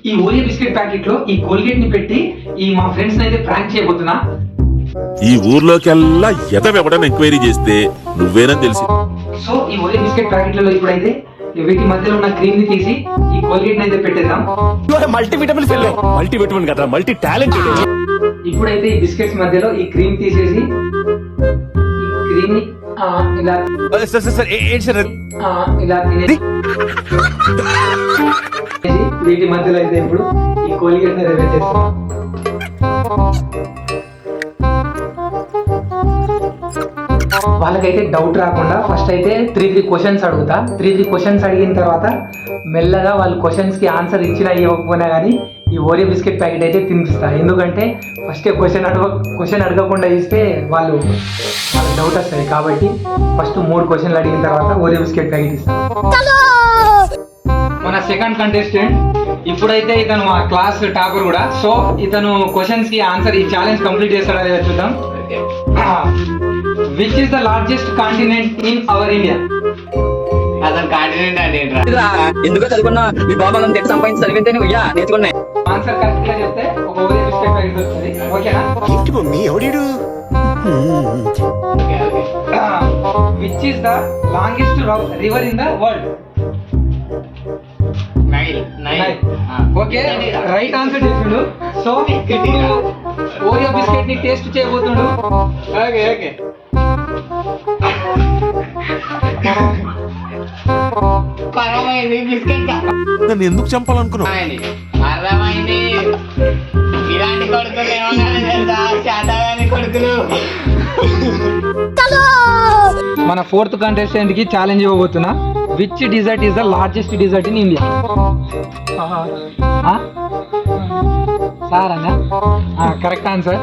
ఈ Oreo biscuit packet లో ఈ కోల్గేట్ ని పెట్టి ఈ మా ఫ్రెండ్స్ అయితే ప్రాంక్ చేయబోతున్నా. ఈ ఊర్లోకెల్లా ఎదవెవడని ఎంక్వైరీ చేస్తే నువ్వేనని తెలిసి. సో ఈ ఓరియో బిస్కెట్ ప్యాకెట్లలో ఇప్పుడైతే వీటి మధ్యలో ఉన్న క్రీమ్ ని తీసి ఈ కోల్గేట్ ని అయితే పెట్టేద్దాం. మల్టీవిటమిన్ ఫెల్లో మల్టీవిటమిన్ కదా మల్టీ టాలెంటెడ్. ఇప్పుడైతే ఈ బిస్కెట్స్ మధ్యలో ఈ క్రీమ్ తీసేసి ఈ క్రీమ్ ని ఇలా ఇలా తినేసి వీటి మధ్యలో అయితే ఇప్పుడు ఈ కోల్గేట్ ని పెట్టేస్తాం. వాళ్ళకైతే డౌట్ రాకుండా ఫస్ట్ అయితే 3 క్వశ్చన్స్ అడుగుతా. 3 క్వశ్చన్స్ అడిగిన తర్వాత మెల్లగా వాళ్ళు క్వశ్చన్స్ కి ఆన్సర్ ఇచ్చినా ఇవ్వకపోయినా కానీ ఈ ఓరియో బిస్కెట్ ప్యాకెట్ అయితే తినిపిస్తా. ఎందుకంటే ఫస్ట్ క్వశ్చన్ అడగకుండా ఇస్తే వాళ్ళకి డౌట్ వస్తుంది. కాబట్టి ఫస్ట్ 3 క్వశ్చన్లు అడిగిన తర్వాత ఓరియో బిస్కెట్ ప్యాకెట్ ఇస్తా. మన సెకండ్ కంటెస్టెంట్ ఇప్పుడైతే ఇతను మా క్లాస్ టాపర్ కూడా. సో ఇతను క్వశ్చన్స్ కి ఆన్సర్ ఈ ఛాలెంజ్ కంప్లీట్ చేస్తాడా లేదా చూద్దాం. Which is the largest continent in our India? అసలు కాంటినెంట్ అంటే ఎందుకో చదువుకున్నా మీ బాబాలను తెచ్చి సంపాదించి చదివితే నేర్చుకున్నాయి. ఆన్సర్ కరెక్ట్ గా చెప్తే ఒక ఓరియో బిస్కెట్ ప్యాకెట్ వస్తుంది. ఓకేనా? ఏంటి మమ్మీ ఎవడీడు? Which is the longest river in the world? Okay, right answer చెప్పిండు. సో ఇప్పుడు ఓరియో బిస్కెట్ ని టేస్ట్ చేయబోతుండు. ఓకే ఓకే పరమైంది బిస్కెట్ నన్ను ఎందుకు చంపాలనుకున్నావు? అర్థమైంది. ఇలాంటి కొడుకులు ఏమన్నా తెలుసా? శాతగాని కొడుకులు. మన ఫోర్త్ కంటెస్టెంట్ కి ఛాలెంజ్ ఇవ్వబోతున్నా. Which desert is the largest desert in India? Sir అన్నా కరెక్ట్ ఆన్సర్.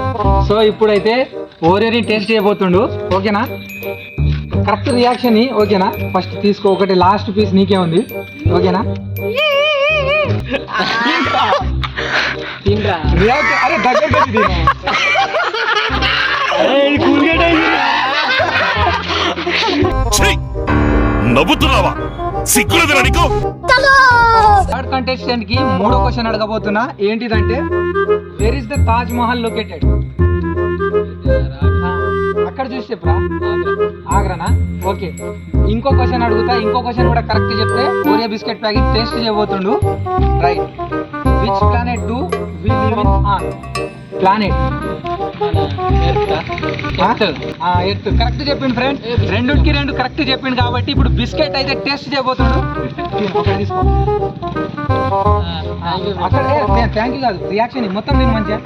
సో ఇప్పుడైతే ఓరియోని టేస్ట్ చేయబోతుండు. ఓకేనా? కరెక్ట్ రియాక్షన్ ని. ఓకేనా? ఫస్ట్ తీసుకో. ఒకటి లాస్ట్ పీస్ నీకే ఉంది. ఓకేనా? రియాక్షన్ అరే దగ్గర నవ్వుతున్నావా? సిగ్గులేదురా నీకు? థర్డ్ కంటెస్టెంట్ కి 3వ క్వశ్చన్ అడగబోతున్నా. ఏంటిదంటే where is the Taj Mahal located? అక్కడ చూసి చెప్పురా. ఆగ్రానా? ఓకే. ఇంకో క్వశ్చన్ అడుగుతా. ఇంకో క్వశ్చన్ కూడా కరెక్ట్ చెప్తే ఓరియో బిస్కెట్ ప్యాకెట్ టేస్ట్ చేయబోతుండు. Right. Which planet do we live in on? Planet Earth. Correct చెప్పిండు ఫ్రెండ్. 2కి 2 కరెక్ట్ చెప్పిండు కాబట్టి ఇప్పుడు బిస్కెట్ అయితే టేస్ట్ చేయబోతుండు. తీసుకో. అక్కడ థ్యాంక్ యూ కాదు, రియాక్షన్ మొత్తం నేను మంచిగా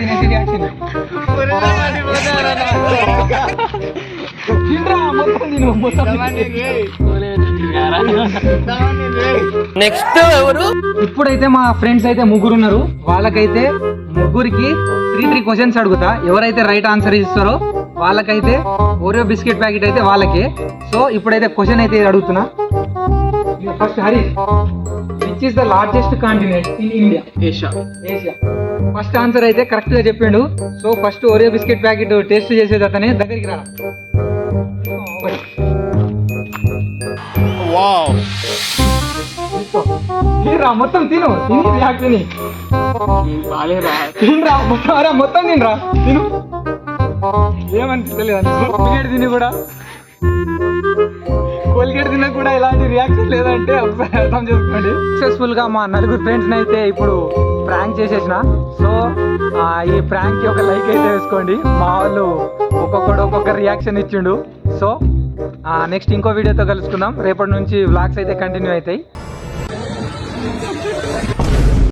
తినేసి రియాక్షన్ మొత్తం నేను నెక్స్ట్ ఎవరు? ఇప్పుడైతే మా ఫ్రెండ్స్ అయితే 3 ఉన్నారు. వాళ్ళకైతే 3కి 3 క్వశ్చన్స్ అడుగుతా. ఎవరైతే రైట్ ఆన్సర్ ఇస్తారో వాళ్ళకైతే ఓరియో బిస్కెట్ ప్యాకెట్ అయితే వాళ్ళకే. సో ఇప్పుడైతే క్వశ్చన్ అయితే అడుగుతున్నా. First Harish, which is the largest continent in India? Asia. First answer అయితే కరెక్ట్ గా చెప్పిండు. So first Oreo biscuit packet taste చేసేది అతనే. దగ్గరికి రా. తినరా మొత్తం. తిని రియాక్షన్ తినరా మొత్తం తినరా. తిను. ఏమనిపిస్తలేదు కోల్గేట్ తిని కూడా. కోల్గేట్ తిన్నా కూడా ఇలాంటి రియాక్షన్ లేదంటే ఒకసారి అర్థం చేసుకోండి. సక్సెస్ఫుల్ గా మా 4 ఫ్రెండ్స్ అయితే ఇప్పుడు ప్రాంక్ చేసేసిన. సో ఈ ప్రాంక్ కి ఒక లైక్ అయితే వేసుకోండి. మా వాళ్ళు ఒక్కొక్క రియాక్షన్ ఇచ్చిండు. సో నెక్స్ట్ ఇంకో వీడియోతో కలుసుకుందాం. రేపటి నుంచి వ్లాగ్స్ అయితే కంటిన్యూ అవుతాయి.